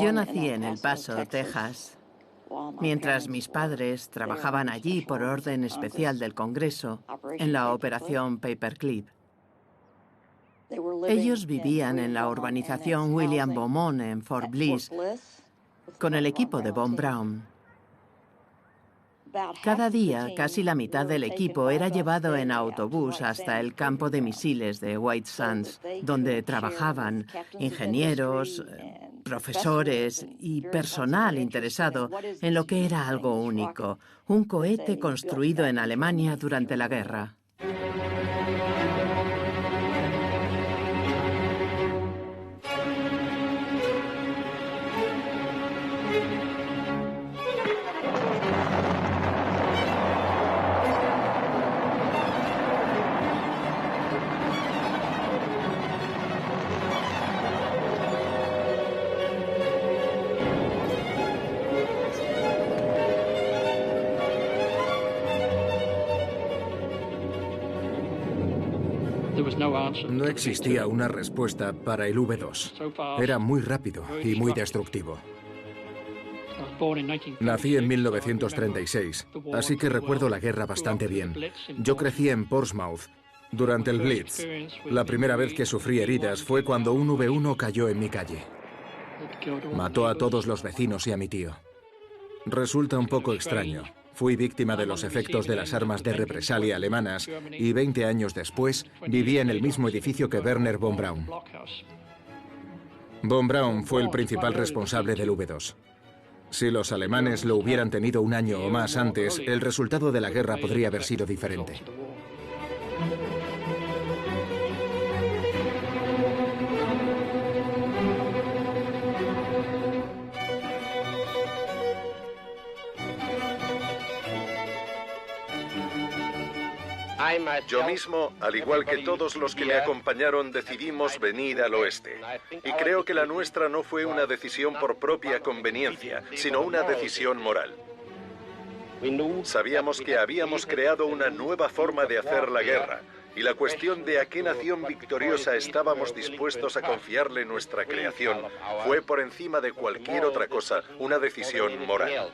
Yo nací en El Paso, Texas. Mientras mis padres trabajaban allí por orden especial del Congreso, en la operación Paperclip. Ellos vivían en la urbanización William Beaumont en Fort Bliss, con el equipo de Von Braun. Cada día, casi la mitad del equipo era llevado en autobús hasta el campo de misiles de White Sands, donde trabajaban ingenieros, profesores y personal interesado en lo que era algo único, un cohete construido en Alemania durante la guerra. No existía una respuesta para el V2. Era muy rápido y muy destructivo. Nací en 1936, así que recuerdo la guerra bastante bien. Yo crecí en Portsmouth durante el Blitz. La primera vez que sufrí heridas fue cuando un V1 cayó en mi calle. Mató a todos los vecinos y a mi tío. Resulta un poco extraño. Fui víctima de los efectos de las armas de represalia alemanas y 20 años después viví en el mismo edificio que Wernher von Braun. Von Braun fue el principal responsable del V2. Si los alemanes lo hubieran tenido un año o más antes, el resultado de la guerra podría haber sido diferente. Yo mismo, al igual que todos los que me acompañaron, decidimos venir al oeste. Y creo que la nuestra no fue una decisión por propia conveniencia, sino una decisión moral. Sabíamos que habíamos creado una nueva forma de hacer la guerra, y la cuestión de a qué nación victoriosa estábamos dispuestos a confiarle nuestra creación fue por encima de cualquier otra cosa una decisión moral.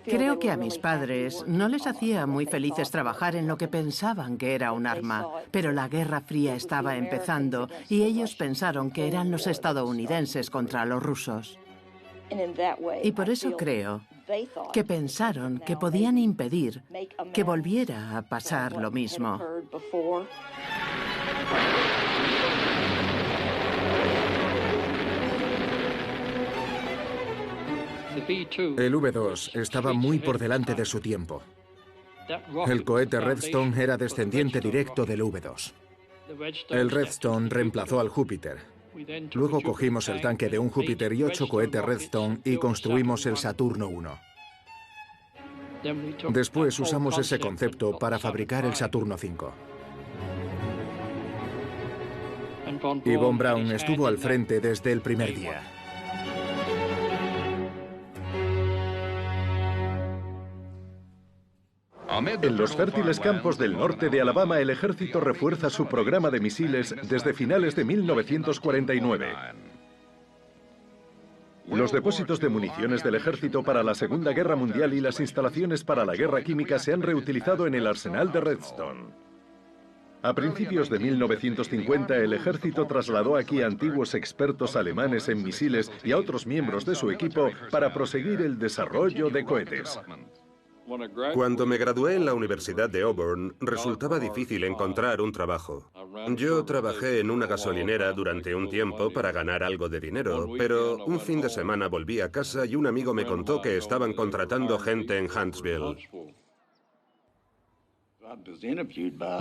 Creo que a mis padres no les hacía muy felices trabajar en lo que pensaban que era un arma, pero la Guerra Fría estaba empezando y ellos pensaron que eran los estadounidenses contra los rusos. Y por eso creo que pensaron que podían impedir que volviera a pasar lo mismo. El V2 estaba muy por delante de su tiempo. El cohete Redstone era descendiente directo del V2. El Redstone reemplazó al Júpiter. Luego cogimos el tanque de un Júpiter y 8 cohetes Redstone y construimos el Saturno 1. Después usamos ese concepto para fabricar el Saturno 5. Y Von Braun estuvo al frente desde el primer día. En los fértiles campos del norte de Alabama, el ejército refuerza su programa de misiles desde finales de 1949. Los depósitos de municiones del ejército para la Segunda Guerra Mundial y las instalaciones para la guerra química se han reutilizado en el arsenal de Redstone. A principios de 1950, el ejército trasladó aquí a antiguos expertos alemanes en misiles y a otros miembros de su equipo para proseguir el desarrollo de cohetes. Cuando me gradué en la Universidad de Auburn, resultaba difícil encontrar un trabajo. Yo trabajé en una gasolinera durante un tiempo para ganar algo de dinero, pero un fin de semana volví a casa y un amigo me contó que estaban contratando gente en Huntsville.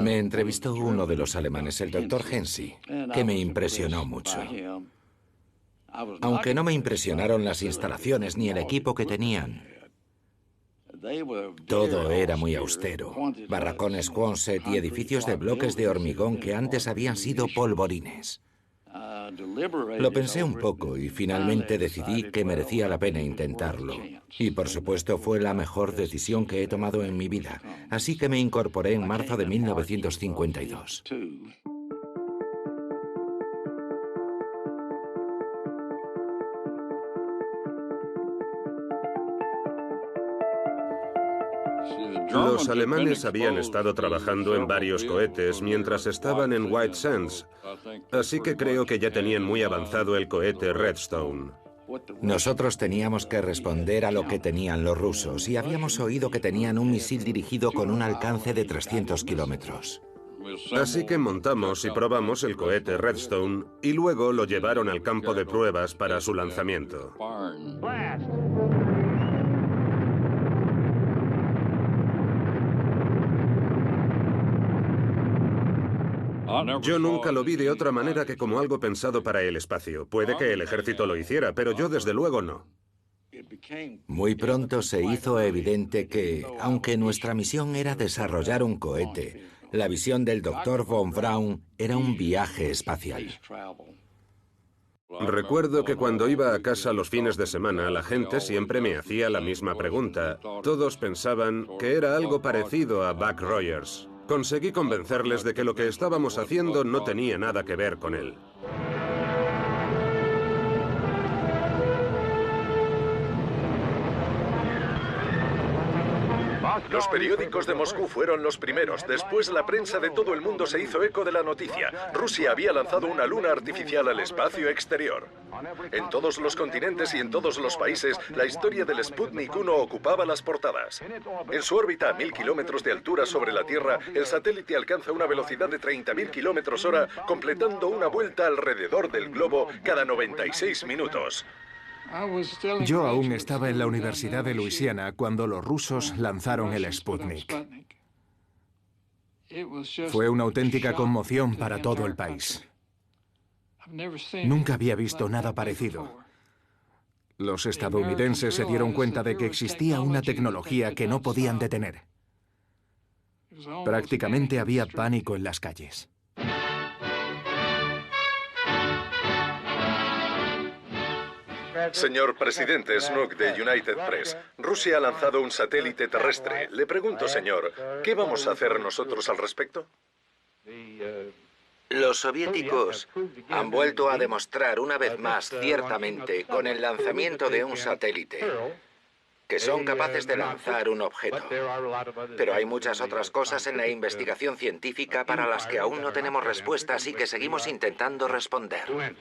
Me entrevistó uno de los alemanes, el doctor Hensi, que me impresionó mucho. Aunque no me impresionaron las instalaciones ni el equipo que tenían. Todo era muy austero, barracones Quonset y edificios de bloques de hormigón que antes habían sido polvorines. Lo pensé un poco y finalmente decidí que merecía la pena intentarlo. Y por supuesto fue la mejor decisión que he tomado en mi vida, así que me incorporé en marzo de 1952. Los alemanes habían estado trabajando en varios cohetes mientras estaban en White Sands, así que creo que ya tenían muy avanzado el cohete Redstone. Nosotros teníamos que responder a lo que tenían los rusos y habíamos oído que tenían un misil dirigido con un alcance de 300 kilómetros. Así que montamos y probamos el cohete Redstone y luego lo llevaron al campo de pruebas para su lanzamiento. Yo nunca lo vi de otra manera que como algo pensado para el espacio. Puede que el ejército lo hiciera, pero yo desde luego no. Muy pronto se hizo evidente que, aunque nuestra misión era desarrollar un cohete, la visión del Dr. von Braun era un viaje espacial. Recuerdo que cuando iba a casa los fines de semana, la gente siempre me hacía la misma pregunta. Todos pensaban que era algo parecido a Buck Rogers. Conseguí convencerles de que lo que estábamos haciendo no tenía nada que ver con él. Los periódicos de Moscú fueron los primeros. Después la prensa de todo el mundo se hizo eco de la noticia. Rusia había lanzado una luna artificial al espacio exterior. En todos los continentes y en todos los países, la historia del Sputnik 1 ocupaba las portadas. En su órbita a 1000 kilómetros de altura sobre la Tierra, el satélite alcanza una velocidad de 30.000 kilómetros hora, completando una vuelta alrededor del globo cada 96 minutos. Yo aún estaba en la Universidad de Luisiana cuando los rusos lanzaron el Sputnik. Fue una auténtica conmoción para todo el país. Nunca había visto nada parecido. Los estadounidenses se dieron cuenta de que existía una tecnología que no podían detener. Prácticamente había pánico en las calles. Señor presidente Snook de United Press, Rusia ha lanzado un satélite terrestre. Le pregunto, señor, ¿qué vamos a hacer nosotros al respecto? Los soviéticos han vuelto a demostrar una vez más, ciertamente, con el lanzamiento de un satélite, que son capaces de lanzar un objeto. Pero hay muchas otras cosas en la investigación científica para las que aún no tenemos respuestas y que seguimos intentando responder.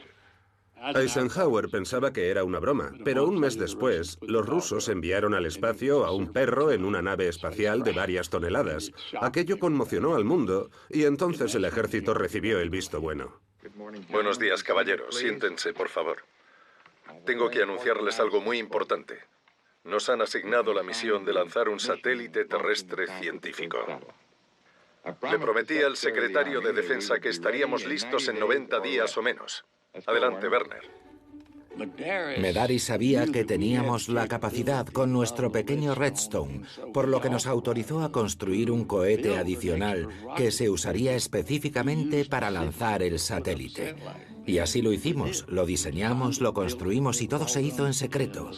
Eisenhower pensaba que era una broma, pero un mes después, los rusos enviaron al espacio a un perro en una nave espacial de varias toneladas. Aquello conmocionó al mundo y entonces el ejército recibió el visto bueno. Buenos días, caballeros. Siéntense, por favor. Tengo que anunciarles algo muy importante. Nos han asignado la misión de lanzar un satélite terrestre científico. Le prometí al secretario de Defensa que estaríamos listos en 90 días o menos. Adelante, Werner. Medary sabía que teníamos la capacidad con nuestro pequeño Redstone, por lo que nos autorizó a construir un cohete adicional que se usaría específicamente para lanzar el satélite. Y así lo hicimos, lo diseñamos, lo construimos y todo se hizo en secreto.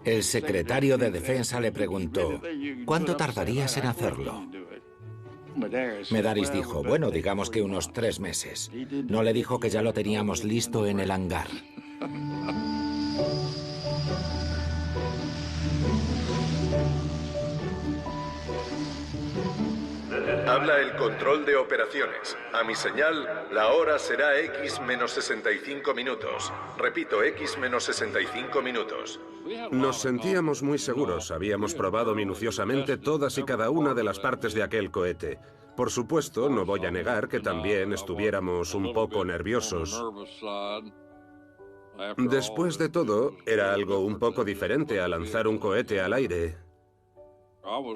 El secretario de Defensa le preguntó, ¿cuánto tardarías en hacerlo? Medaris dijo, bueno, digamos que unos 3 meses. No le dijo que ya lo teníamos listo en el hangar. Habla el control de operaciones. A mi señal, la hora será X-65 minutos. Repito, X-65 minutos. Nos sentíamos muy seguros. Habíamos probado minuciosamente todas y cada una de las partes de aquel cohete. Por supuesto, no voy a negar que también estuviéramos un poco nerviosos. Después de todo, era algo un poco diferente a lanzar un cohete al aire.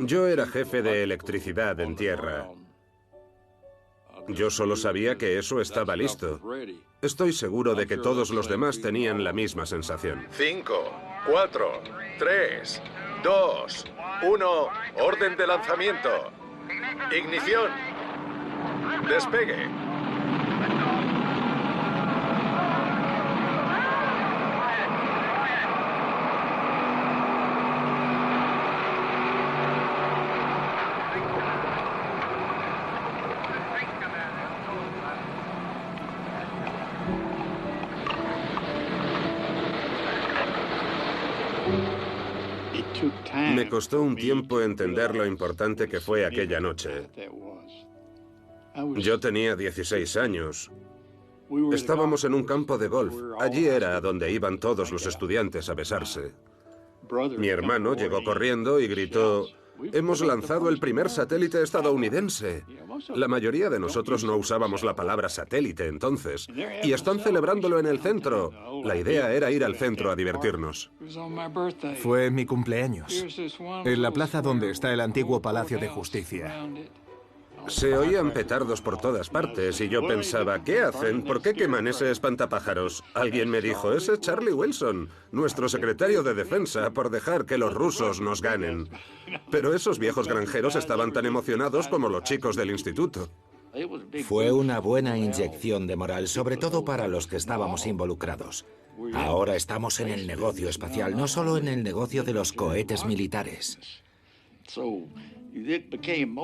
Yo era jefe de electricidad en tierra. Yo solo sabía que eso estaba listo. Estoy seguro de que todos los demás tenían la misma sensación. 5, 4, 3, 2, 1, orden de lanzamiento. Ignición. Despegue. Me costó un tiempo entender lo importante que fue aquella noche. Yo tenía 16 años. Estábamos en un campo de golf. Allí era a donde iban todos los estudiantes a besarse. Mi hermano llegó corriendo y gritó: «Hemos lanzado el primer satélite estadounidense». La mayoría de nosotros no usábamos la palabra satélite entonces. Y están celebrándolo en el centro. La idea era ir al centro a divertirnos. Fue mi cumpleaños, en la plaza donde está el antiguo Palacio de Justicia. Se oían petardos por todas partes y yo pensaba, ¿qué hacen? ¿Por qué queman ese espantapájaros? Alguien me dijo, ese es Charlie Wilson, nuestro secretario de defensa, por dejar que los rusos nos ganen. Pero esos viejos granjeros estaban tan emocionados como los chicos del instituto. Fue una buena inyección de moral, sobre todo para los que estábamos involucrados. Ahora estamos en el negocio espacial, no solo en el negocio de los cohetes militares.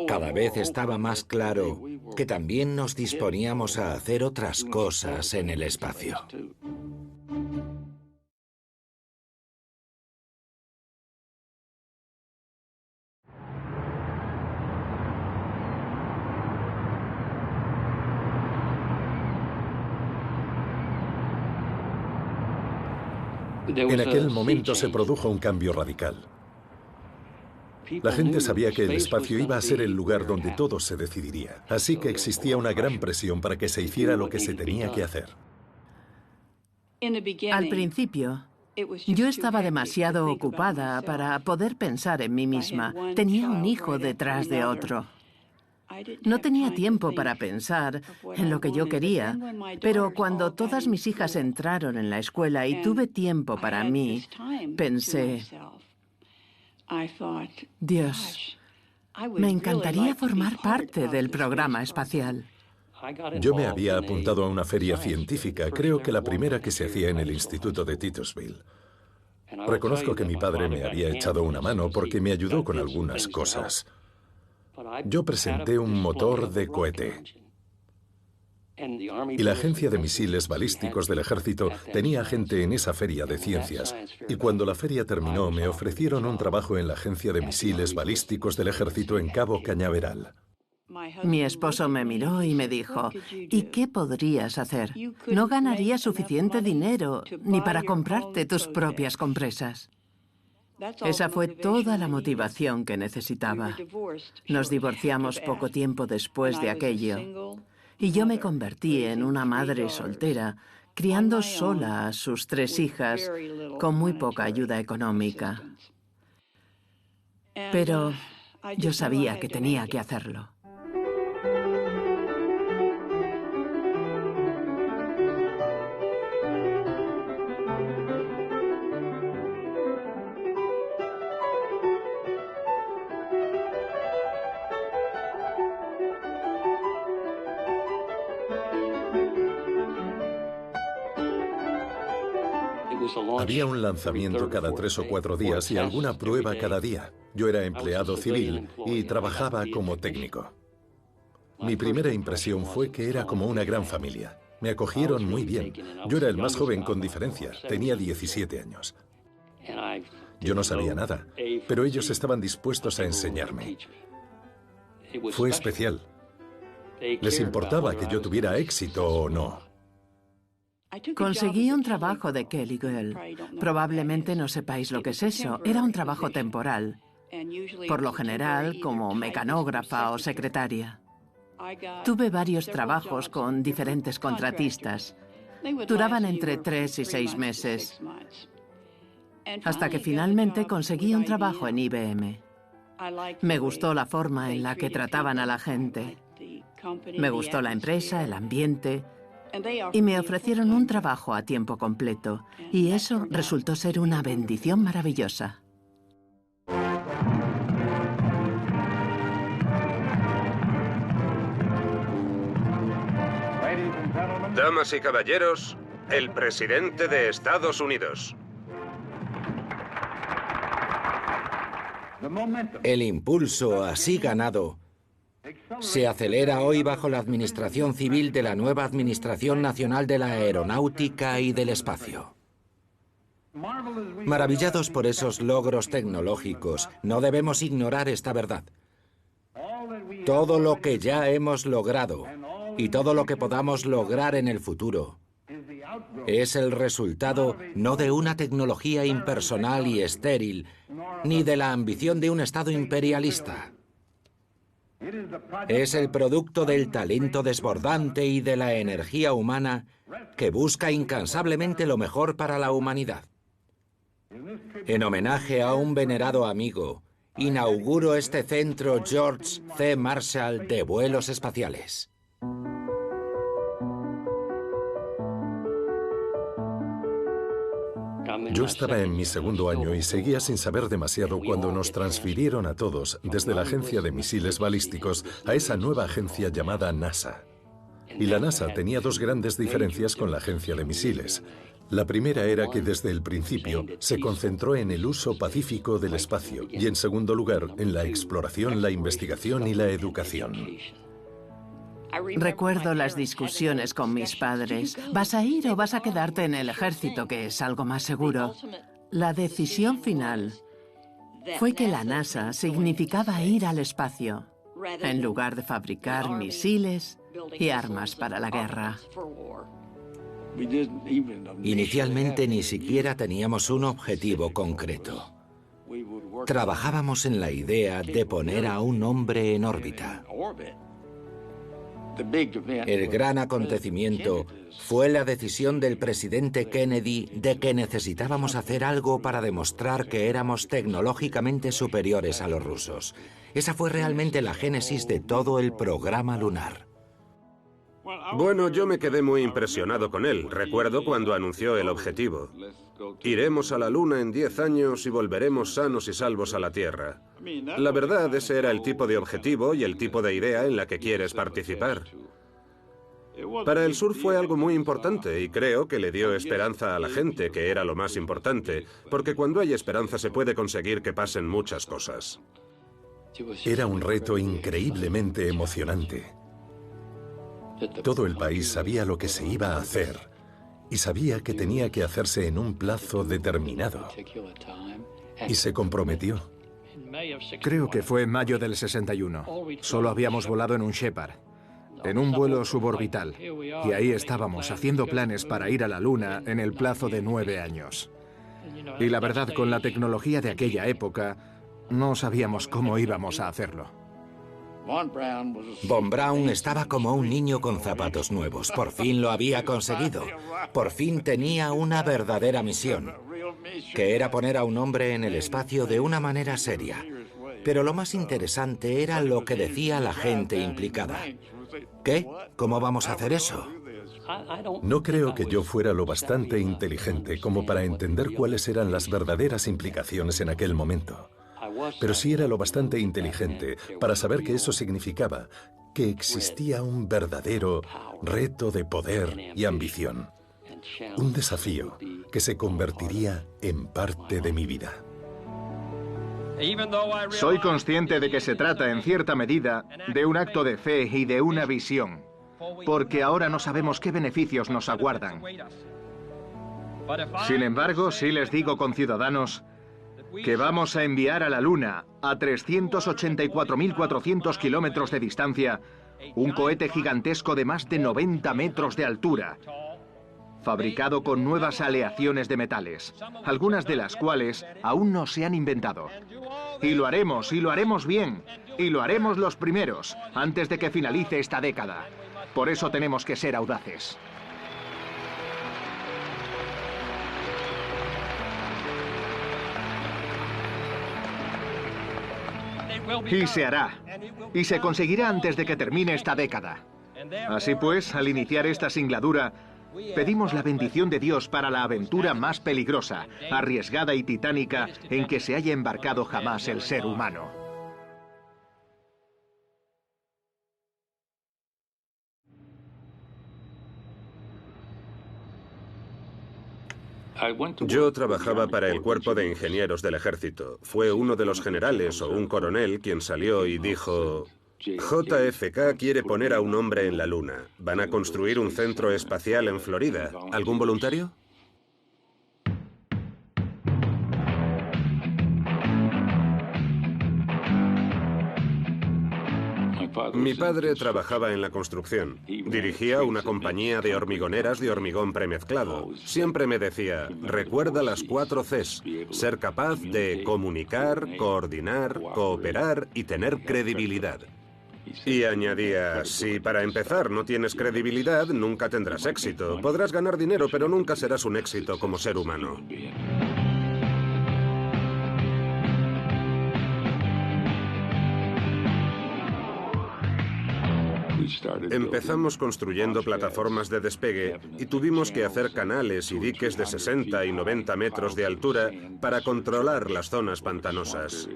Cada vez estaba más claro que también nos disponíamos a hacer otras cosas en el espacio. En aquel momento se produjo un cambio radical. La gente sabía que el espacio iba a ser el lugar donde todo se decidiría, así que existía una gran presión para que se hiciera lo que se tenía que hacer. Al principio, yo estaba demasiado ocupada para poder pensar en mí misma. Tenía un hijo detrás de otro. No tenía tiempo para pensar en lo que yo quería, pero cuando todas mis hijas entraron en la escuela y tuve tiempo para mí, pensé: Dios, me encantaría formar parte del programa espacial. Yo me había apuntado a una feria científica, creo que la primera que se hacía en el Instituto de Titusville. Reconozco que mi padre me había echado una mano porque me ayudó con algunas cosas. Yo presenté un motor de cohete. Y la Agencia de Misiles Balísticos del Ejército tenía gente en esa feria de ciencias. Y cuando la feria terminó, me ofrecieron un trabajo en la Agencia de Misiles Balísticos del Ejército en Cabo Cañaveral. Mi esposo me miró y me dijo: ¿y qué podrías hacer? No ganarías suficiente dinero ni para comprarte tus propias compresas. Esa fue toda la motivación que necesitaba. Nos divorciamos poco tiempo después de aquello. Y yo me convertí en una madre soltera, criando sola a sus 3 hijas, con muy poca ayuda económica. Pero yo sabía que tenía que hacerlo. Había un lanzamiento cada 3 o 4 días y alguna prueba cada día. Yo era empleado civil y trabajaba como técnico. Mi primera impresión fue que era como una gran familia. Me acogieron muy bien. Yo era el más joven con diferencia, tenía 17 años. Yo no sabía nada, pero ellos estaban dispuestos a enseñarme. Fue especial. Les importaba que yo tuviera éxito o no. Conseguí un trabajo de Kelly Girl. Probablemente no sepáis lo que es eso. Era un trabajo temporal. Por lo general, como mecanógrafa o secretaria. Tuve varios trabajos con diferentes contratistas. Duraban entre 3 y 6 meses. Hasta que finalmente conseguí un trabajo en IBM. Me gustó la forma en la que trataban a la gente. Me gustó la empresa, el ambiente. Y me ofrecieron un trabajo a tiempo completo. Y eso resultó ser una bendición maravillosa. Damas y caballeros, el presidente de Estados Unidos. El impulso así ganado se acelera hoy bajo la administración civil de la nueva Administración Nacional de la Aeronáutica y del Espacio. Maravillados por esos logros tecnológicos, no debemos ignorar esta verdad. Todo lo que ya hemos logrado y todo lo que podamos lograr en el futuro es el resultado no de una tecnología impersonal y estéril, ni de la ambición de un Estado imperialista. Es el producto del talento desbordante y de la energía humana que busca incansablemente lo mejor para la humanidad. En homenaje a un venerado amigo, inauguro este centro George C. Marshall de vuelos espaciales. Yo estaba en mi segundo año y seguía sin saber demasiado cuando nos transfirieron a todos desde la agencia de misiles balísticos a esa nueva agencia llamada NASA. Y la NASA tenía dos grandes diferencias con la agencia de misiles. La primera era que desde el principio se concentró en el uso pacífico del espacio y en segundo lugar en la exploración, la investigación y la educación. Recuerdo las discusiones con mis padres. ¿Vas a ir o vas a quedarte en el ejército, que es algo más seguro? La decisión final fue que la NASA significaba ir al espacio, en lugar de fabricar misiles y armas para la guerra. Inicialmente ni siquiera teníamos un objetivo concreto. Trabajábamos en la idea de poner a un hombre en órbita. El gran acontecimiento fue la decisión del presidente Kennedy de que necesitábamos hacer algo para demostrar que éramos tecnológicamente superiores a los rusos. Esa fue realmente la génesis de todo el programa lunar. Bueno, yo me quedé muy impresionado con él. Recuerdo cuando anunció el objetivo. Iremos a la Luna en 10 años y volveremos sanos y salvos a la Tierra. La verdad, ese era el tipo de objetivo y el tipo de idea en la que quieres participar. Para el sur fue algo muy importante y creo que le dio esperanza a la gente, que era lo más importante, porque cuando hay esperanza se puede conseguir que pasen muchas cosas. Era un reto increíblemente emocionante. Todo el país sabía lo que se iba a hacer y sabía que tenía que hacerse en un plazo determinado. Y se comprometió. Creo que fue en mayo del 61. Solo habíamos volado en un Shepard, en un vuelo suborbital. Y ahí estábamos haciendo planes para ir a la Luna en el plazo de 9 años. Y la verdad, con la tecnología de aquella época, no sabíamos cómo íbamos a hacerlo. Von Braun estaba como un niño con zapatos nuevos. Por fin lo había conseguido. Por fin tenía una verdadera misión, que era poner a un hombre en el espacio de una manera seria. Pero lo más interesante era lo que decía la gente implicada. ¿Qué? ¿Cómo vamos a hacer eso? No creo que yo fuera lo bastante inteligente como para entender cuáles eran las verdaderas implicaciones en aquel momento. Pero sí era lo bastante inteligente para saber que eso significaba que existía un verdadero reto de poder y ambición. Un desafío que se convertiría en parte de mi vida. Soy consciente de que se trata, en cierta medida, de un acto de fe y de una visión, porque ahora no sabemos qué beneficios nos aguardan. Sin embargo, sí les digo, conciudadanos, que vamos a enviar a la Luna, a 384.400 kilómetros de distancia, un cohete gigantesco de más de 90 metros de altura, fabricado con nuevas aleaciones de metales, algunas de las cuales aún no se han inventado. Y lo haremos bien, y lo haremos los primeros, antes de que finalice esta década. Por eso tenemos que ser audaces. Y se hará. Y se conseguirá antes de que termine esta década. Así pues, al iniciar esta singladura, pedimos la bendición de Dios para la aventura más peligrosa, arriesgada y titánica en que se haya embarcado jamás el ser humano. Yo trabajaba para el cuerpo de ingenieros del ejército. Fue uno de los generales o un coronel quien salió y dijo: JFK quiere poner a un hombre en la Luna. Van a construir un centro espacial en Florida. ¿Algún voluntario? Mi padre trabajaba en la construcción. Dirigía una compañía de hormigoneras de hormigón premezclado. Siempre me decía, recuerda las 4 Cs, ser capaz de comunicar, coordinar, cooperar y tener credibilidad. Y añadía, si para empezar no tienes credibilidad, nunca tendrás éxito. Podrás ganar dinero, pero nunca serás un éxito como ser humano. Empezamos construyendo plataformas de despegue y tuvimos que hacer canales y diques de 60 y 90 metros de altura para controlar las zonas pantanosas.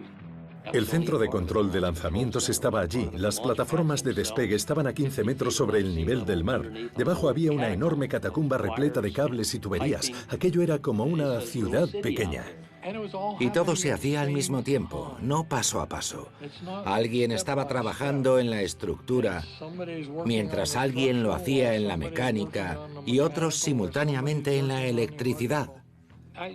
El centro de control de lanzamientos estaba allí. Las plataformas de despegue estaban a 15 metros sobre el nivel del mar. Debajo había una enorme catacumba repleta de cables y tuberías. Aquello era como una ciudad pequeña. Y todo se hacía al mismo tiempo, no paso a paso. Alguien estaba trabajando en la estructura, mientras alguien lo hacía en la mecánica y otros simultáneamente en la electricidad.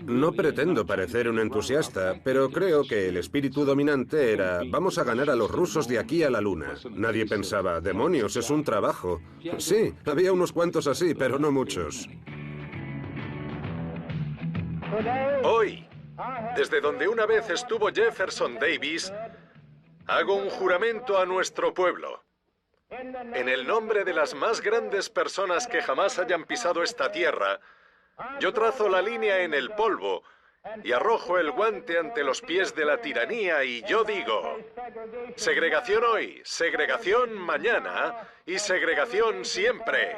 No pretendo parecer un entusiasta, pero creo que el espíritu dominante era, vamos a ganar a los rusos de aquí a la luna. Nadie pensaba, demonios, es un trabajo. Sí, había unos cuantos así, pero no muchos. Hoy, desde donde una vez estuvo Jefferson Davis, hago un juramento a nuestro pueblo. En el nombre de las más grandes personas que jamás hayan pisado esta tierra, yo trazo la línea en el polvo y arrojo el guante ante los pies de la tiranía y yo digo, segregación hoy, segregación mañana y segregación siempre.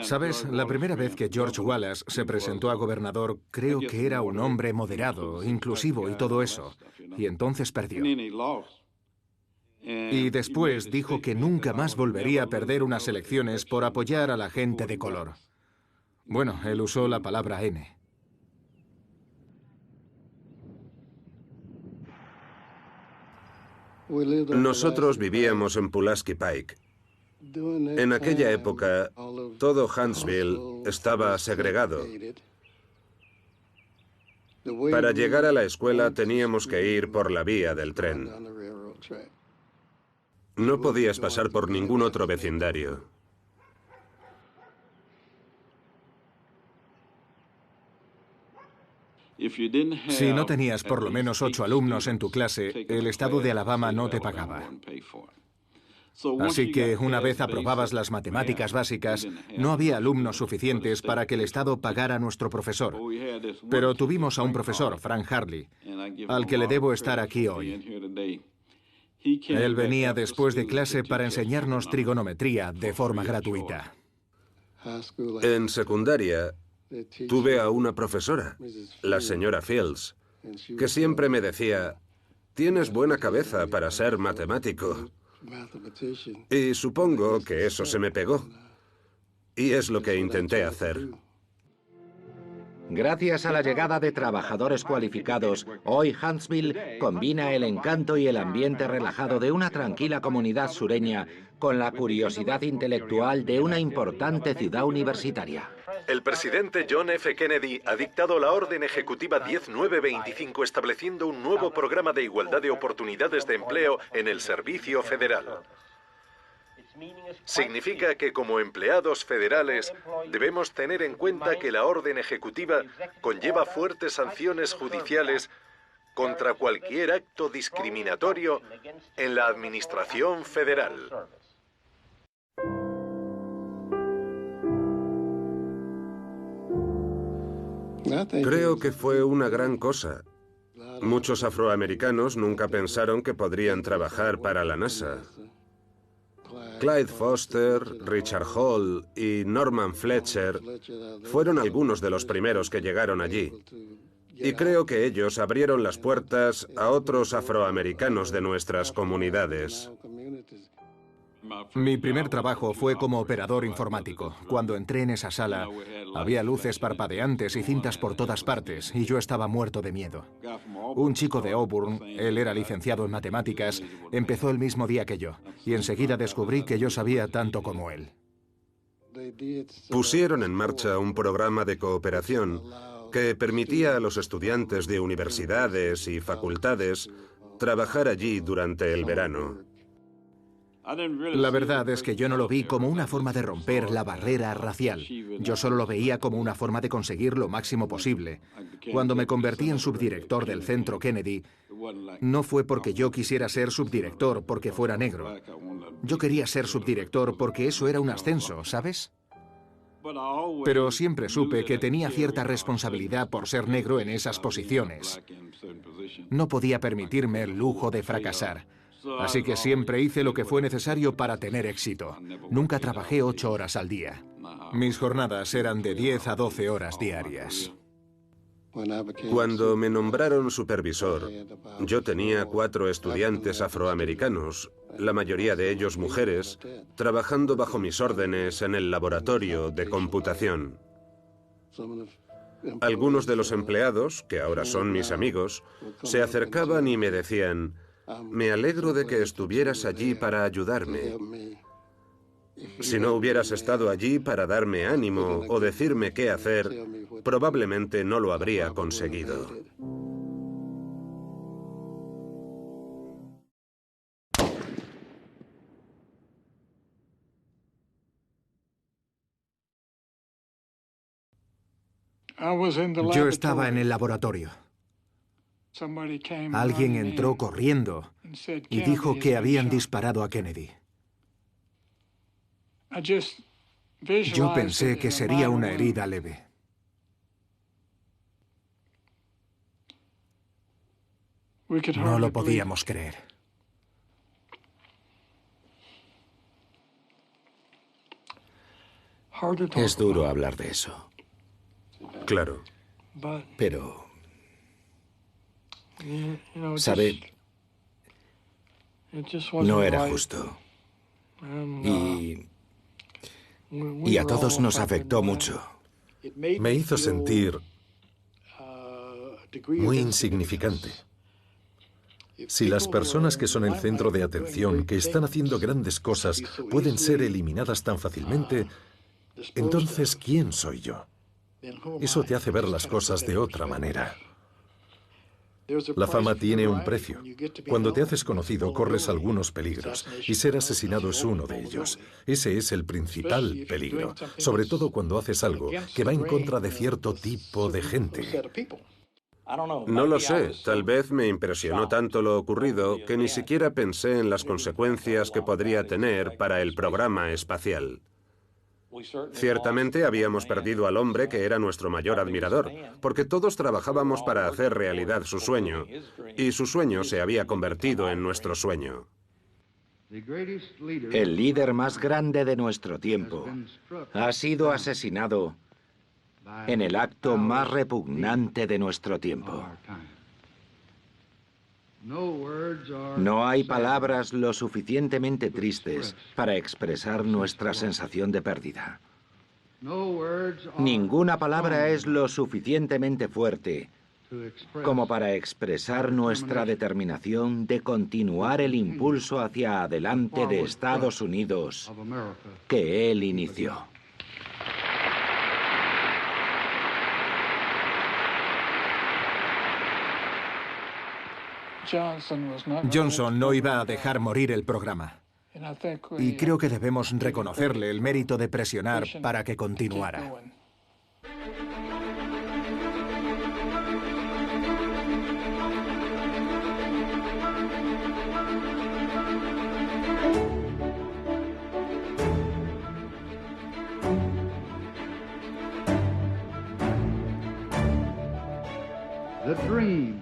¿Sabes? La primera vez que George Wallace se presentó a gobernador, creo que era un hombre moderado, inclusivo y todo eso. Y entonces perdió. Y después dijo que nunca más volvería a perder unas elecciones por apoyar a la gente de color. Bueno, él usó la palabra N. Nosotros vivíamos en Pulaski Pike. En aquella época, todo Huntsville estaba segregado. Para llegar a la escuela teníamos que ir por la vía del tren. No podías pasar por ningún otro vecindario. Si no tenías por lo menos 8 alumnos en tu clase, el estado de Alabama no te pagaba. Así que una vez aprobabas las matemáticas básicas, no había alumnos suficientes para que el Estado pagara a nuestro profesor. Pero tuvimos a un profesor, Frank Harley, al que le debo estar aquí hoy. Él venía después de clase para enseñarnos trigonometría de forma gratuita. En secundaria, tuve a una profesora, la señora Fields, que siempre me decía, tienes buena cabeza para ser matemático. Y supongo que eso se me pegó. Y es lo que intenté hacer. Gracias a la llegada de trabajadores cualificados, hoy Huntsville combina el encanto y el ambiente relajado de una tranquila comunidad sureña con la curiosidad intelectual de una importante ciudad universitaria. El presidente John F. Kennedy ha dictado la Orden Ejecutiva 10925 estableciendo un nuevo programa de igualdad de oportunidades de empleo en el servicio federal. Significa que como empleados federales debemos tener en cuenta que la orden ejecutiva conlleva fuertes sanciones judiciales contra cualquier acto discriminatorio en la administración federal. Creo que fue una gran cosa. Muchos afroamericanos nunca pensaron que podrían trabajar para la NASA. Clyde Foster, Richard Hall y Norman Fletcher fueron algunos de los primeros que llegaron allí. Y creo que ellos abrieron las puertas a otros afroamericanos de nuestras comunidades. Mi primer trabajo fue como operador informático. Cuando entré en esa sala, había luces parpadeantes y cintas por todas partes, y yo estaba muerto de miedo. Un chico de Auburn, él era licenciado en matemáticas, empezó el mismo día que yo, y enseguida descubrí que yo sabía tanto como él. Pusieron en marcha un programa de cooperación que permitía a los estudiantes de universidades y facultades trabajar allí durante el verano. La verdad es que yo no lo vi como una forma de romper la barrera racial. Yo solo lo veía como una forma de conseguir lo máximo posible. Cuando me convertí en subdirector del Centro Kennedy, no fue porque yo quisiera ser subdirector porque fuera negro. Yo quería ser subdirector porque eso era un ascenso, ¿sabes? Pero siempre supe que tenía cierta responsabilidad por ser negro en esas posiciones. No podía permitirme el lujo de fracasar. Así que siempre hice lo que fue necesario para tener éxito. Nunca trabajé 8 horas al día. Mis jornadas eran de 10 a 12 horas diarias. Cuando me nombraron supervisor, yo tenía 4 estudiantes afroamericanos, la mayoría de ellos mujeres, trabajando bajo mis órdenes en el laboratorio de computación. Algunos de los empleados, que ahora son mis amigos, se acercaban y me decían: «Me alegro de que estuvieras allí para ayudarme. Si no hubieras estado allí para darme ánimo o decirme qué hacer, probablemente no lo habría conseguido». Yo estaba en el laboratorio. Alguien entró corriendo y dijo que habían disparado a Kennedy. Yo pensé que sería una herida leve. No lo podíamos creer. Es duro hablar de eso. Claro. Pero, ¿sabe? No era justo. Y a todos nos afectó mucho. Me hizo sentir muy insignificante. Si las personas que son el centro de atención, que están haciendo grandes cosas, pueden ser eliminadas tan fácilmente, entonces, ¿quién soy yo? Eso te hace ver las cosas de otra manera. La fama tiene un precio. Cuando te haces conocido, corres algunos peligros, y ser asesinado es uno de ellos. Ese es el principal peligro, sobre todo cuando haces algo que va en contra de cierto tipo de gente. No lo sé, tal vez me impresionó tanto lo ocurrido que ni siquiera pensé en las consecuencias que podría tener para el programa espacial. Ciertamente habíamos perdido al hombre que era nuestro mayor admirador, porque todos trabajábamos para hacer realidad su sueño, y su sueño se había convertido en nuestro sueño. El líder más grande de nuestro tiempo ha sido asesinado en el acto más repugnante de nuestro tiempo. No hay palabras lo suficientemente tristes para expresar nuestra sensación de pérdida. Ninguna palabra es lo suficientemente fuerte como para expresar nuestra determinación de continuar el impulso hacia adelante de Estados Unidos que él inició. Johnson no iba a dejar morir el programa. Y creo que debemos reconocerle el mérito de presionar para que continuara.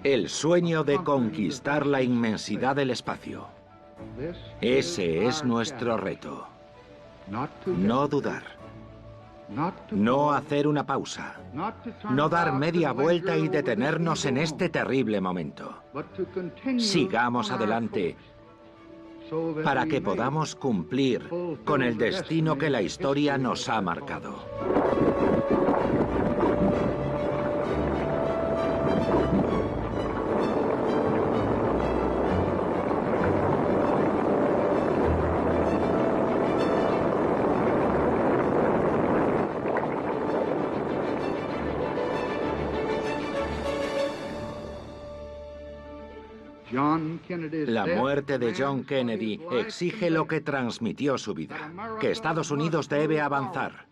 El sueño de conquistar la inmensidad del espacio. Ese es nuestro reto. No dudar. No hacer una pausa. No dar media vuelta y detenernos en este terrible momento. Sigamos adelante para que podamos cumplir con el destino que la historia nos ha marcado. La muerte de John Kennedy exige lo que transmitió su vida, que Estados Unidos debe avanzar.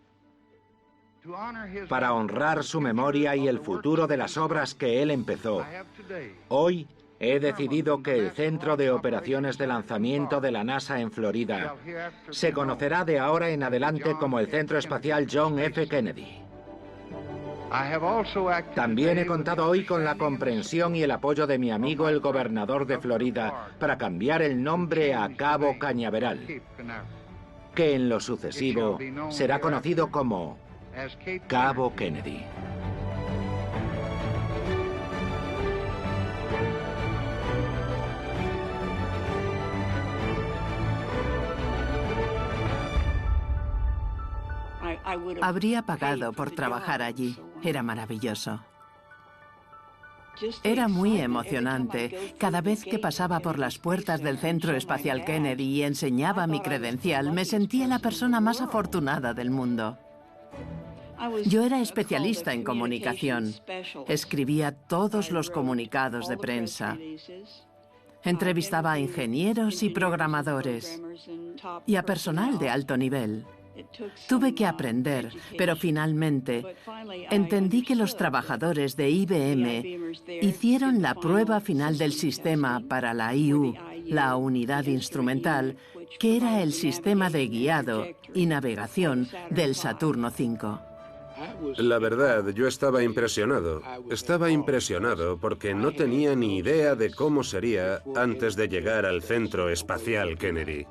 Para honrar su memoria y el futuro de las obras que él empezó, hoy he decidido que el Centro de Operaciones de Lanzamiento de la NASA en Florida se conocerá de ahora en adelante como el Centro Espacial John F. Kennedy. También he contado hoy con la comprensión y el apoyo de mi amigo el gobernador de Florida para cambiar el nombre a Cabo Cañaveral, que en lo sucesivo será conocido como Cabo Kennedy. Habría pagado por trabajar allí. Era maravilloso. Era muy emocionante. Cada vez que pasaba por las puertas del Centro Espacial Kennedy y enseñaba mi credencial, me sentía la persona más afortunada del mundo. Yo era especialista en comunicación. Escribía todos los comunicados de prensa. Entrevistaba a ingenieros y programadores y a personal de alto nivel. Tuve que aprender, pero finalmente entendí que los trabajadores de IBM hicieron la prueba final del sistema para la IU, la unidad instrumental, que era el sistema de guiado y navegación del Saturno V. La verdad, yo estaba impresionado. Estaba impresionado porque no tenía ni idea de cómo sería antes de llegar al Centro Espacial Kennedy.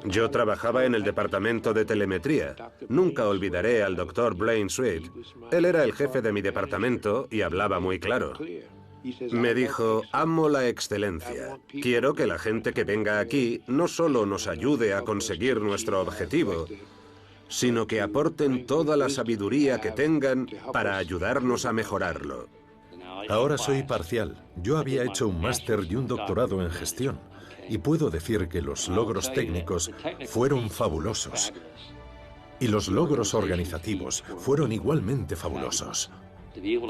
Yo trabajaba en el departamento de telemetría. Nunca olvidaré al Dr. Blaine Sweet. Él era el jefe de mi departamento y hablaba muy claro. Me dijo, amo la excelencia. Quiero que la gente que venga aquí no solo nos ayude a conseguir nuestro objetivo, sino que aporten toda la sabiduría que tengan para ayudarnos a mejorarlo. Ahora soy parcial. Yo había hecho un máster y un doctorado en gestión. Y puedo decir que los logros técnicos fueron fabulosos. Y los logros organizativos fueron igualmente fabulosos.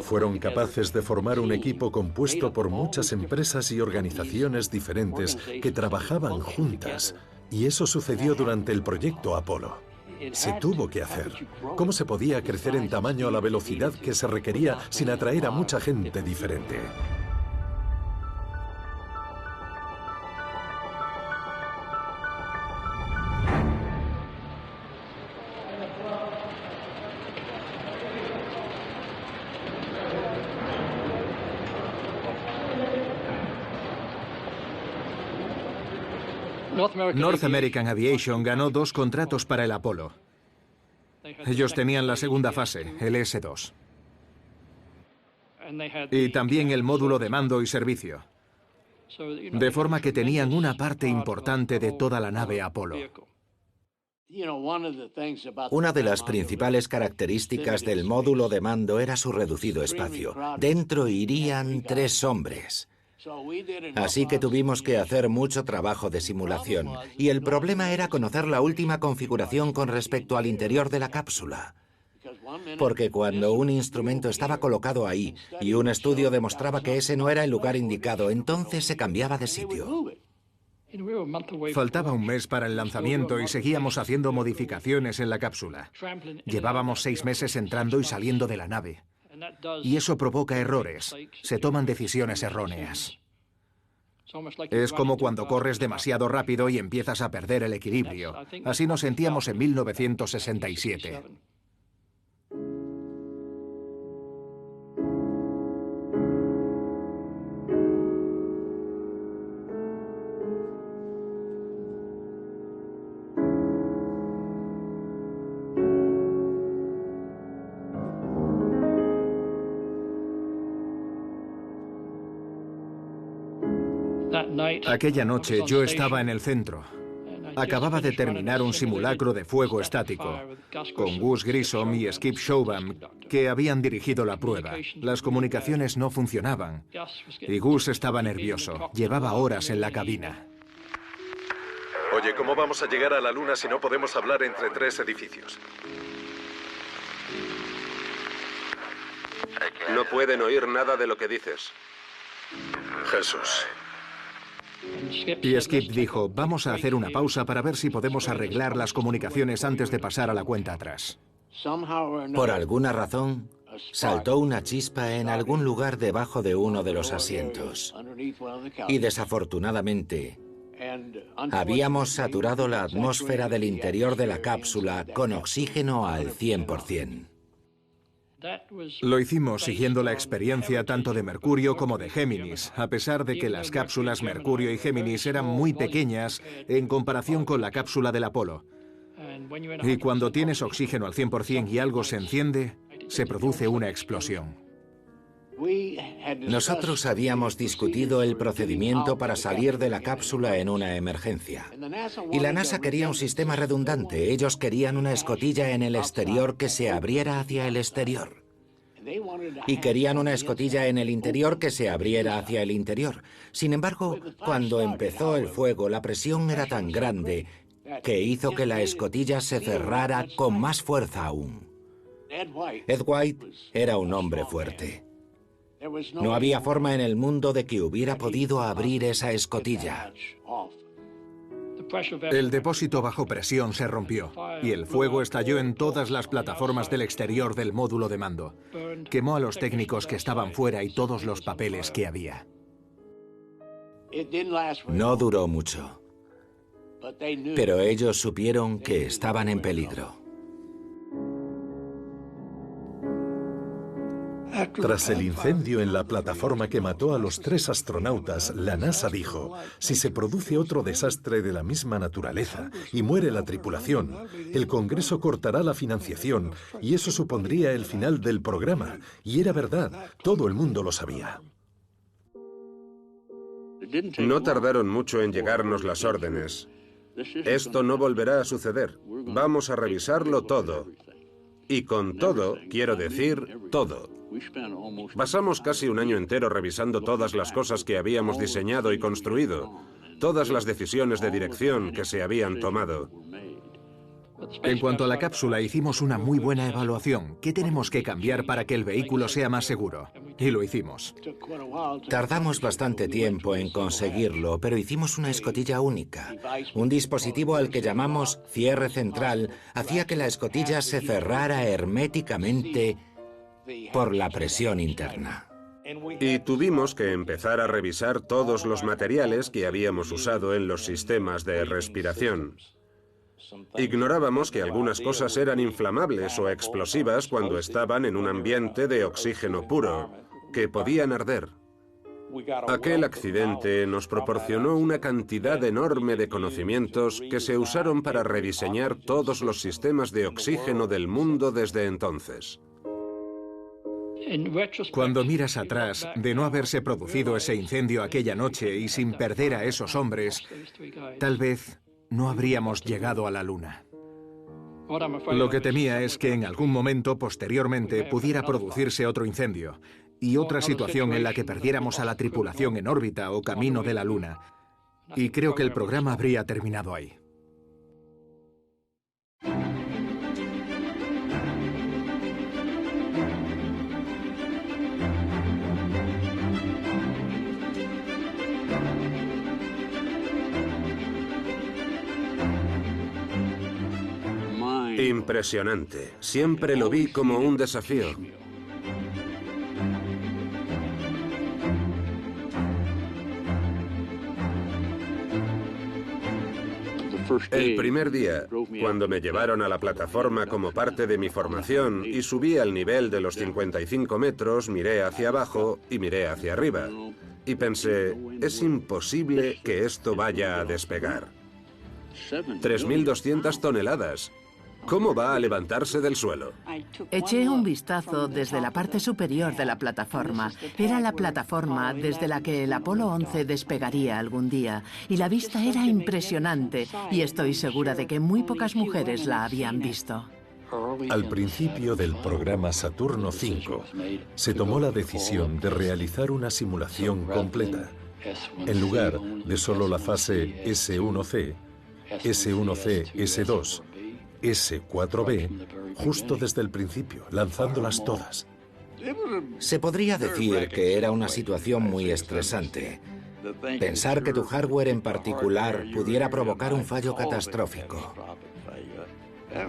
Fueron capaces de formar un equipo compuesto por muchas empresas y organizaciones diferentes que trabajaban juntas. Y eso sucedió durante el proyecto Apolo. Se tuvo que hacer. ¿Cómo se podía crecer en tamaño a la velocidad que se requería sin atraer a mucha gente diferente? North American Aviation ganó 2 contratos para el Apolo. Ellos tenían la segunda fase, el S-2. Y también el módulo de mando y servicio. De forma que tenían una parte importante de toda la nave Apolo. Una de las principales características del módulo de mando era su reducido espacio. Dentro irían 3 hombres. Así que tuvimos que hacer mucho trabajo de simulación. Y el problema era conocer la última configuración con respecto al interior de la cápsula. Porque cuando un instrumento estaba colocado ahí y un estudio demostraba que ese no era el lugar indicado, entonces se cambiaba de sitio. Faltaba un mes para el lanzamiento y seguíamos haciendo modificaciones en la cápsula. Llevábamos 6 meses entrando y saliendo de la nave. Y eso provoca errores. Se toman decisiones erróneas. Es como cuando corres demasiado rápido y empiezas a perder el equilibrio. Así nos sentíamos en 1967. Aquella noche yo estaba en el centro. Acababa de terminar un simulacro de fuego estático con Gus Grissom y Skip Showham, que habían dirigido la prueba. Las comunicaciones no funcionaban y Gus estaba nervioso. Llevaba horas en la cabina. Oye, ¿cómo vamos a llegar a la Luna si no podemos hablar entre 3 edificios? No pueden oír nada de lo que dices. Jesús. Y Skip dijo, vamos a hacer una pausa para ver si podemos arreglar las comunicaciones antes de pasar a la cuenta atrás. Por alguna razón, saltó una chispa en algún lugar debajo de uno de los asientos. Y desafortunadamente, habíamos saturado la atmósfera del interior de la cápsula con oxígeno al 100%. Lo hicimos siguiendo la experiencia tanto de Mercurio como de Géminis, a pesar de que las cápsulas Mercurio y Géminis eran muy pequeñas en comparación con la cápsula del Apolo. Y cuando tienes oxígeno al 100% y algo se enciende, se produce una explosión. Nosotros habíamos discutido el procedimiento para salir de la cápsula en una emergencia. Y la NASA quería un sistema redundante. Ellos querían una escotilla en el exterior que se abriera hacia el exterior. Y querían una escotilla en el interior que se abriera hacia el interior. Sin embargo, cuando empezó el fuego, la presión era tan grande que hizo que la escotilla se cerrara con más fuerza aún. Ed White era un hombre fuerte. No había forma en el mundo de que hubiera podido abrir esa escotilla. El depósito bajo presión se rompió y el fuego estalló en todas las plataformas del exterior del módulo de mando. Quemó a los técnicos que estaban fuera y todos los papeles que había. No duró mucho, pero ellos supieron que estaban en peligro. Tras el incendio en la plataforma que mató a los 3 astronautas, la NASA dijo, si se produce otro desastre de la misma naturaleza y muere la tripulación, el Congreso cortará la financiación y eso supondría el final del programa. Y era verdad, todo el mundo lo sabía. No tardaron mucho en llegarnos las órdenes. Esto no volverá a suceder. Vamos a revisarlo todo. Y con todo, quiero decir todo. Pasamos casi un año entero revisando todas las cosas que habíamos diseñado y construido, todas las decisiones de dirección que se habían tomado. En cuanto a la cápsula, hicimos una muy buena evaluación. ¿Qué tenemos que cambiar para que el vehículo sea más seguro? Y lo hicimos. Tardamos bastante tiempo en conseguirlo, pero hicimos una escotilla única. Un dispositivo al que llamamos cierre central hacía que la escotilla se cerrara herméticamente por la presión interna. Y tuvimos que empezar a revisar todos los materiales que habíamos usado en los sistemas de respiración. Ignorábamos que algunas cosas eran inflamables o explosivas cuando estaban en un ambiente de oxígeno puro, que podían arder. Aquel accidente nos proporcionó una cantidad enorme de conocimientos que se usaron para rediseñar todos los sistemas de oxígeno del mundo desde entonces. Cuando miras atrás, de no haberse producido ese incendio aquella noche y sin perder a esos hombres, tal vez no habríamos llegado a la Luna. Lo que temía es que en algún momento posteriormente pudiera producirse otro incendio y otra situación en la que perdiéramos a la tripulación en órbita o camino de la Luna. Y creo que el programa habría terminado ahí. Impresionante. Siempre lo vi como un desafío. El primer día, cuando me llevaron a la plataforma como parte de mi formación y subí al nivel de los 55 metros, miré hacia abajo y miré hacia arriba. Y pensé, es imposible que esto vaya a despegar. 3.200 toneladas. ¿Cómo va a levantarse del suelo? Eché un vistazo desde la parte superior de la plataforma. Era la plataforma desde la que el Apolo 11 despegaría algún día. Y la vista era impresionante. Y estoy segura de que muy pocas mujeres la habían visto. Al principio del programa Saturno V, se tomó la decisión de realizar una simulación completa. En lugar de solo la fase S1C, S1C, S2, S4B, justo desde el principio, lanzándolas todas. Se podría decir que era una situación muy estresante. Pensar que tu hardware en particular pudiera provocar un fallo catastrófico.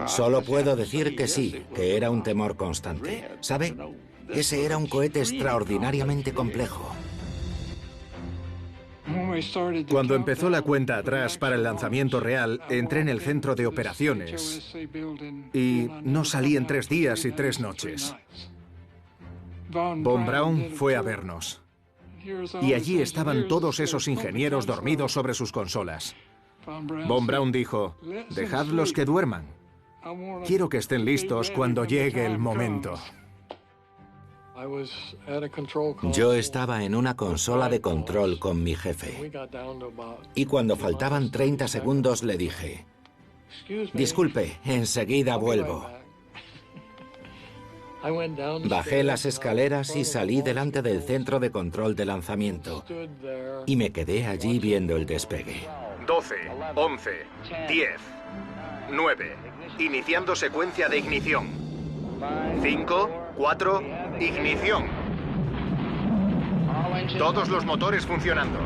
Solo puedo decir que sí, que era un temor constante. ¿Sabe? Ese era un cohete extraordinariamente complejo. Cuando empezó la cuenta atrás para el lanzamiento real, entré en el centro de operaciones y no salí en 3 días y 3 noches. Von Braun fue a vernos. Y allí estaban todos esos ingenieros dormidos sobre sus consolas. Von Braun dijo, dejadlos que duerman. Quiero que estén listos cuando llegue el momento. Yo estaba en una consola de control con mi jefe. Y cuando faltaban 30 segundos le dije, disculpe, enseguida vuelvo. Bajé las escaleras y salí delante del centro de control de lanzamiento. Y me quedé allí viendo el despegue. 12, 11, 10, 9. Iniciando secuencia de ignición. 5, 4, ignición. Todos los motores funcionando.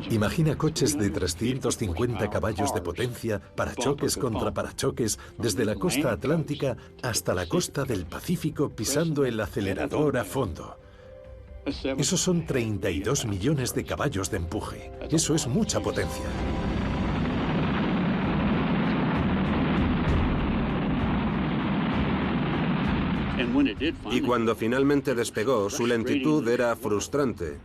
Imagina coches de 350 caballos de potencia, parachoques contra parachoques, desde la costa atlántica hasta la costa del Pacífico pisando el acelerador a fondo. Esos son 32 millones de caballos de empuje. Eso es mucha potencia. Y cuando finalmente despegó, su lentitud era frustrante.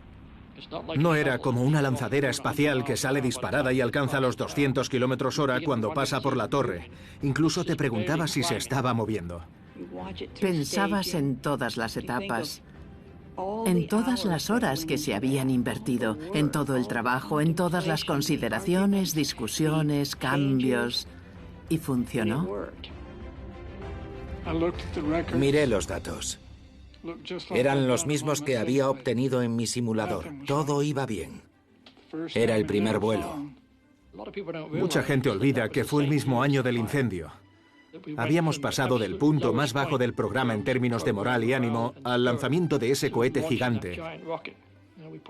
No era como una lanzadera espacial que sale disparada y alcanza los 200 km/h cuando pasa por la torre. Incluso te preguntabas si se estaba moviendo. Pensabas en todas las etapas, en todas las horas que se habían invertido, en todo el trabajo, en todas las consideraciones, discusiones, cambios. ¿Y funcionó? Miré los datos. Eran los mismos que había obtenido en mi simulador. Todo iba bien. Era el primer vuelo. Mucha gente olvida que fue el mismo año del incendio. Habíamos pasado del punto más bajo del programa en términos de moral y ánimo al lanzamiento de ese cohete gigante.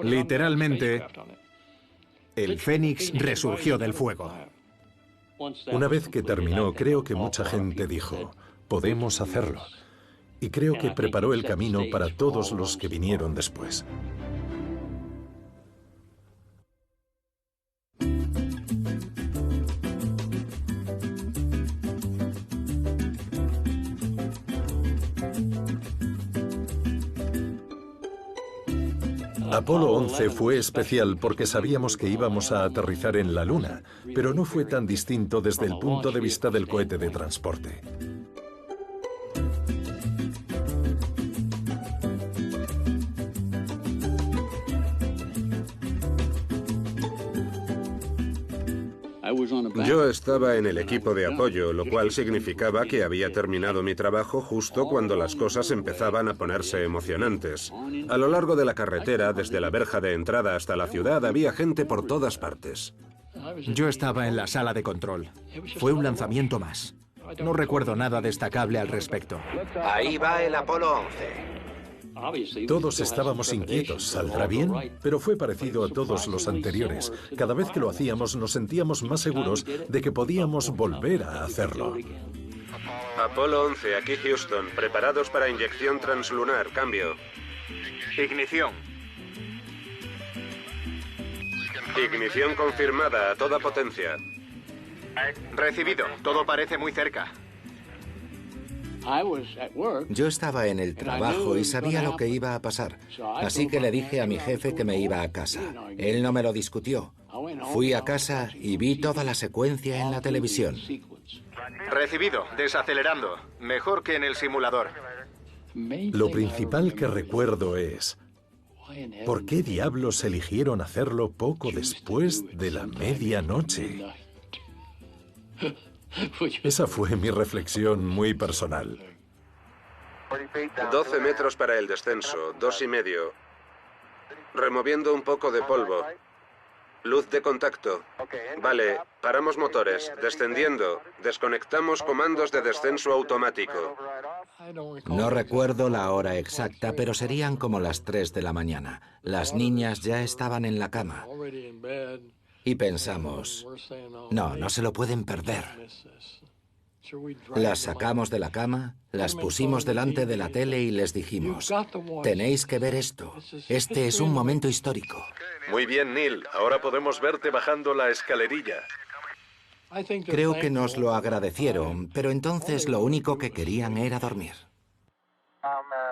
Literalmente, el Fénix resurgió del fuego. Una vez que terminó, creo que mucha gente dijo, podemos hacerlo. Y creo que preparó el camino para todos los que vinieron después. Apolo 11 fue especial porque sabíamos que íbamos a aterrizar en la Luna, pero no fue tan distinto desde el punto de vista del cohete de transporte. Yo estaba en el equipo de apoyo, lo cual significaba que había terminado mi trabajo justo cuando las cosas empezaban a ponerse emocionantes. A lo largo de la carretera, desde la verja de entrada hasta la ciudad, había gente por todas partes. Yo estaba en la sala de control. Fue un lanzamiento más. No recuerdo nada destacable al respecto. Ahí va el Apolo 11. Todos estábamos inquietos, ¿saldrá bien? Pero fue parecido a todos los anteriores. Cada vez que lo hacíamos nos sentíamos más seguros de que podíamos volver a hacerlo. Apolo 11, aquí Houston, preparados para inyección translunar, cambio. Ignición. Ignición confirmada a toda potencia. Recibido. Todo parece muy cerca. Yo estaba en el trabajo y sabía lo que iba a pasar, así que le dije a mi jefe que me iba a casa. Él no me lo discutió. Fui a casa y vi toda la secuencia en la televisión. Recibido. Desacelerando. Mejor que en el simulador. Lo principal que recuerdo es, ¿por qué diablos eligieron hacerlo poco después de la medianoche? Esa fue mi reflexión muy personal. 12 metros para el descenso, 2,5. Removiendo un poco de polvo. Luz de contacto. Vale, paramos motores. Descendiendo. Desconectamos comandos de descenso automático. No recuerdo la hora exacta, pero serían como las 3 de la mañana. Las niñas ya estaban en la cama. Y pensamos, no se lo pueden perder. Las sacamos de la cama, las pusimos delante de la tele y les dijimos, tenéis que ver esto. Este es un momento histórico. Muy bien, Neil. Ahora podemos verte bajando la escalerilla. Creo que nos lo agradecieron, pero entonces lo único que querían era dormir.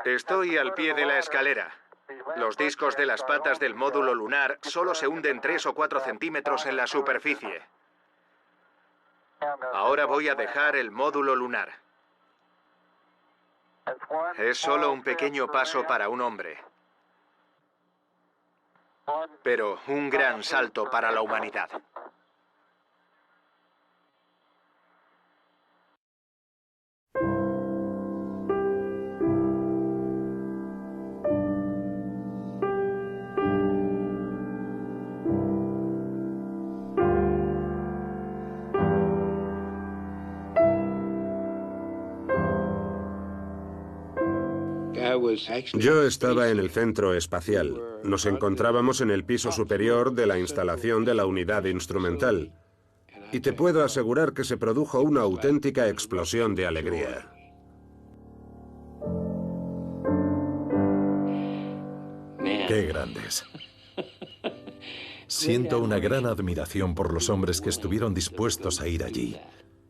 Estoy al pie de la escalera. Los discos de las patas del módulo lunar solo se hunden 3 o 4 centímetros en la superficie. Ahora voy a dejar el módulo lunar. Es solo un pequeño paso para un hombre, pero un gran salto para la humanidad. Yo estaba en el centro espacial. Nos encontrábamos en el piso superior de la instalación de la unidad instrumental. Y te puedo asegurar que se produjo una auténtica explosión de alegría. ¡Qué grandes! Siento una gran admiración por los hombres que estuvieron dispuestos a ir allí.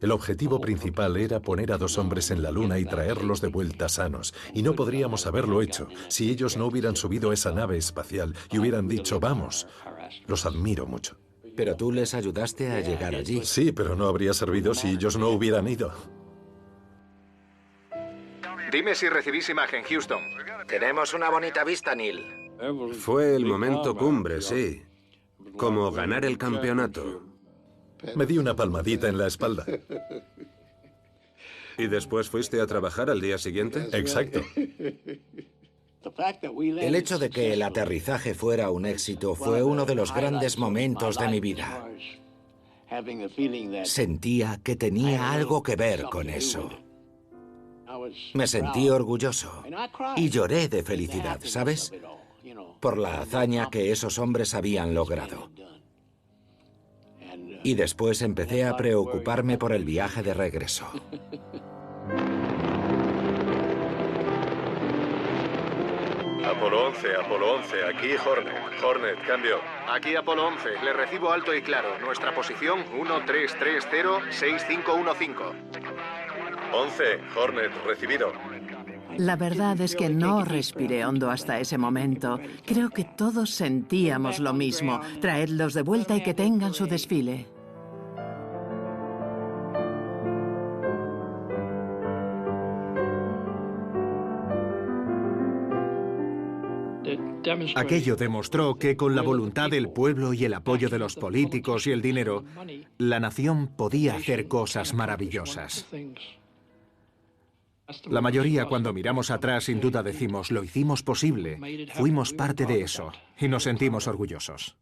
El objetivo principal era poner a 2 hombres en la Luna y traerlos de vuelta sanos. Y no podríamos haberlo hecho si ellos no hubieran subido a esa nave espacial y hubieran dicho, vamos. Los admiro mucho. Pero tú les ayudaste a llegar allí. Sí, pero no habría servido si ellos no hubieran ido. Dime si recibís imagen, Houston. Tenemos una bonita vista, Neil. Fue el momento cumbre, sí. Como ganar el campeonato. Me di una palmadita en la espalda. ¿Y después fuiste a trabajar al día siguiente? Exacto. El hecho de que el aterrizaje fuera un éxito fue uno de los grandes momentos de mi vida. Sentía que tenía algo que ver con eso. Me sentí orgulloso y lloré de felicidad, ¿sabes? Por la hazaña que esos hombres habían logrado. Y después empecé a preocuparme por el viaje de regreso. Apolo 11, aquí Hornet. Hornet, cambio. Aquí Apolo 11, le recibo alto y claro. Nuestra posición 1330-6515. 11, Hornet, recibido. La verdad es que no respiré hondo hasta ese momento. Creo que todos sentíamos lo mismo. Traedlos de vuelta y que tengan su desfile. Aquello demostró que con la voluntad del pueblo y el apoyo de los políticos y el dinero, la nación podía hacer cosas maravillosas. La mayoría, cuando miramos atrás, sin duda decimos, lo hicimos posible, fuimos parte de eso y nos sentimos orgullosos.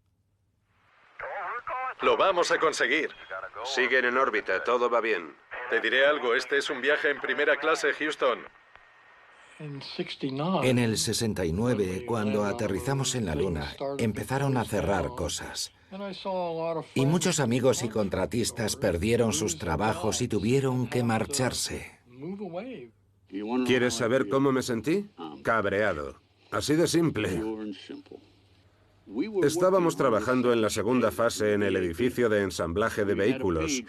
Lo vamos a conseguir. Siguen en órbita, todo va bien. Te diré algo, este es un viaje en primera clase, Houston. En el 69, cuando aterrizamos en la Luna, empezaron a cerrar cosas. Y muchos amigos y contratistas perdieron sus trabajos y tuvieron que marcharse. ¿Quieres saber cómo me sentí? Cabreado. Así de simple. Estábamos trabajando en la segunda fase en el edificio de ensamblaje de vehículos.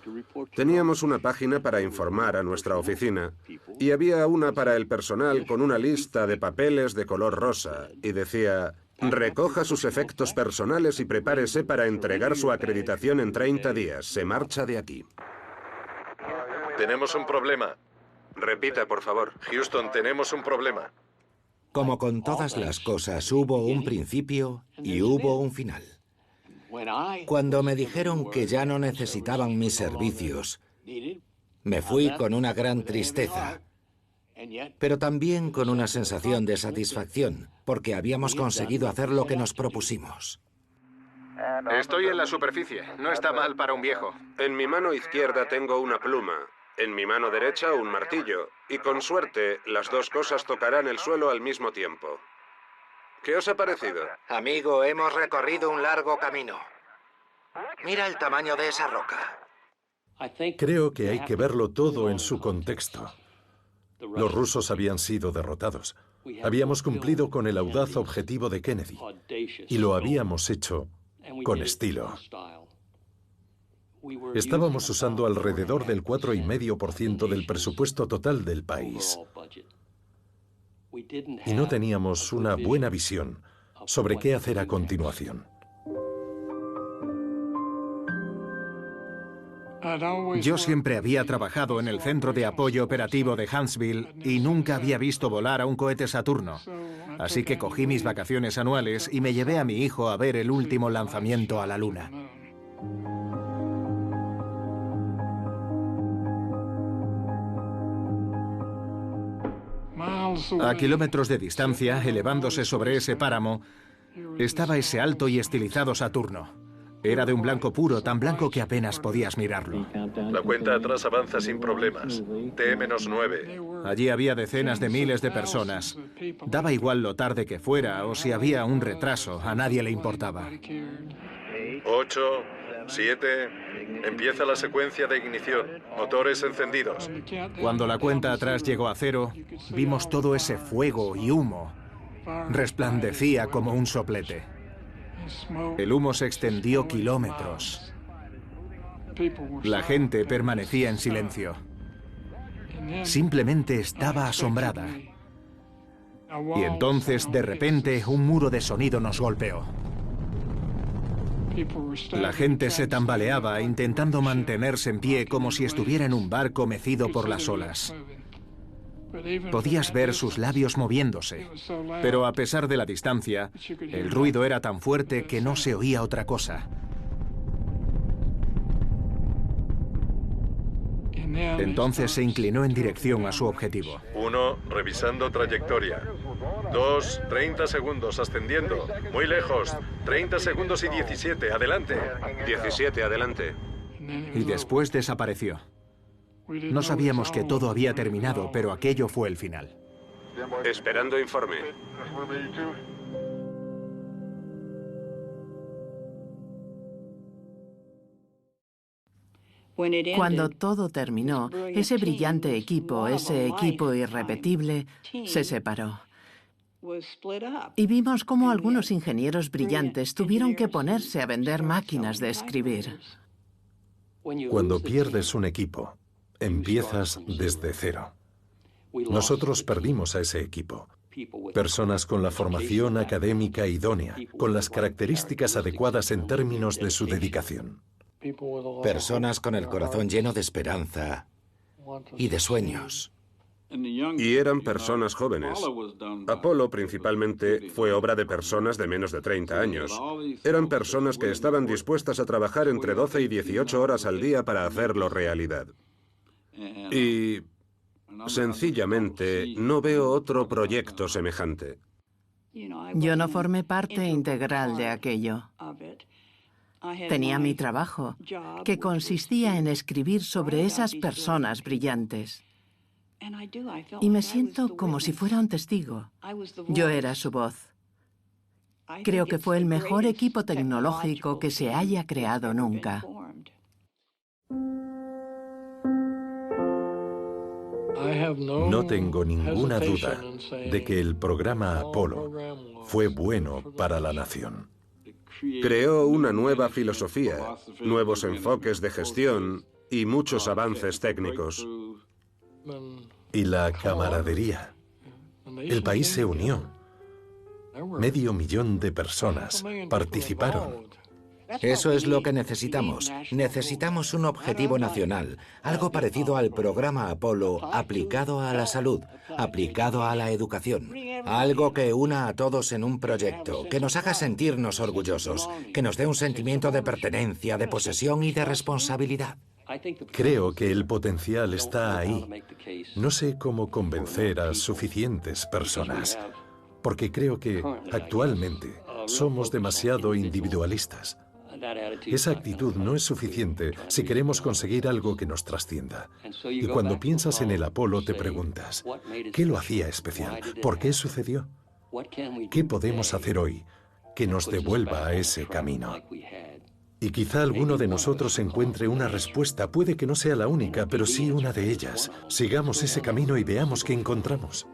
Teníamos una página para informar a nuestra oficina y había una para el personal con una lista de papeles de color rosa y decía, recoja sus efectos personales y prepárese para entregar su acreditación en 30 días. Se marcha de aquí. Tenemos un problema. Repita, por favor. Houston, tenemos un problema. Como con todas las cosas, hubo un principio y hubo un final. Cuando me dijeron que ya no necesitaban mis servicios, me fui con una gran tristeza, pero también con una sensación de satisfacción, porque habíamos conseguido hacer lo que nos propusimos. Estoy en la superficie, no está mal para un viejo. En mi mano izquierda tengo una pluma. En mi mano derecha un martillo, y con suerte las dos cosas tocarán el suelo al mismo tiempo. ¿Qué os ha parecido? Amigo, hemos recorrido un largo camino. Mira el tamaño de esa roca. Creo que hay que verlo todo en su contexto. Los rusos habían sido derrotados. Habíamos cumplido con el audaz objetivo de Kennedy. Y lo habíamos hecho con estilo. Estábamos usando alrededor del 4,5% del presupuesto total del país. Y no teníamos una buena visión sobre qué hacer a continuación. Yo siempre había trabajado en el Centro de Apoyo Operativo de Huntsville y nunca había visto volar a un cohete Saturno. Así que cogí mis vacaciones anuales y me llevé a mi hijo a ver el último lanzamiento a la Luna. A kilómetros de distancia, elevándose sobre ese páramo, estaba ese alto y estilizado Saturno. Era de un blanco puro, tan blanco que apenas podías mirarlo. La cuenta atrás avanza sin problemas. T-9. Allí había decenas de miles de personas. Daba igual lo tarde que fuera o si había un retraso, a nadie le importaba. 8, 7... Empieza la secuencia de ignición. Motores encendidos. Cuando la cuenta atrás llegó a 0, vimos todo ese fuego y humo. Resplandecía como un soplete. El humo se extendió kilómetros. La gente permanecía en silencio. Simplemente estaba asombrada. Y entonces, de repente, un muro de sonido nos golpeó. La gente se tambaleaba, intentando mantenerse en pie como si estuviera en un barco mecido por las olas. Podías ver sus labios moviéndose, pero a pesar de la distancia, el ruido era tan fuerte que no se oía otra cosa. Entonces se inclinó en dirección a su objetivo. 1, revisando trayectoria. 2, 30 segundos, ascendiendo. Muy lejos. 30 segundos y 17, adelante. 17, adelante. Y después desapareció. No sabíamos que todo había terminado, pero aquello fue el final. Esperando informe. Cuando todo terminó, ese brillante equipo, ese equipo irrepetible, se separó. Y vimos cómo algunos ingenieros brillantes tuvieron que ponerse a vender máquinas de escribir. Cuando pierdes un equipo, empiezas desde cero. Nosotros perdimos a ese equipo. Personas con la formación académica idónea, con las características adecuadas en términos de su dedicación. Personas con el corazón lleno de esperanza y de sueños. Y eran personas jóvenes. Apolo principalmente fue obra de personas de menos de 30 años. Eran personas que estaban dispuestas a trabajar entre 12 y 18 horas al día para hacerlo realidad. Y sencillamente no veo otro proyecto semejante. Yo no formé parte integral de aquello. Tenía mi trabajo, que consistía en escribir sobre esas personas brillantes. Y me siento como si fuera un testigo. Yo era su voz. Creo que fue el mejor equipo tecnológico que se haya creado nunca. No tengo ninguna duda de que el programa Apolo fue bueno para la nación. Creó una nueva filosofía, nuevos enfoques de gestión y muchos avances técnicos. Y la camaradería. El país se unió. 500,000 de personas participaron. Eso es lo que necesitamos. Necesitamos un objetivo nacional, algo parecido al programa Apolo aplicado a la salud, aplicado a la educación. Algo que una a todos en un proyecto, que nos haga sentirnos orgullosos, que nos dé un sentimiento de pertenencia, de posesión y de responsabilidad. Creo que el potencial está ahí. No sé cómo convencer a suficientes personas, porque creo que actualmente somos demasiado individualistas. Esa actitud no es suficiente si queremos conseguir algo que nos trascienda. Y cuando piensas en el Apolo te preguntas, ¿qué lo hacía especial? ¿Por qué sucedió? ¿Qué podemos hacer hoy que nos devuelva a ese camino? Y quizá alguno de nosotros encuentre una respuesta. Puede que no sea la única, pero sí una de ellas. Sigamos ese camino y veamos qué encontramos.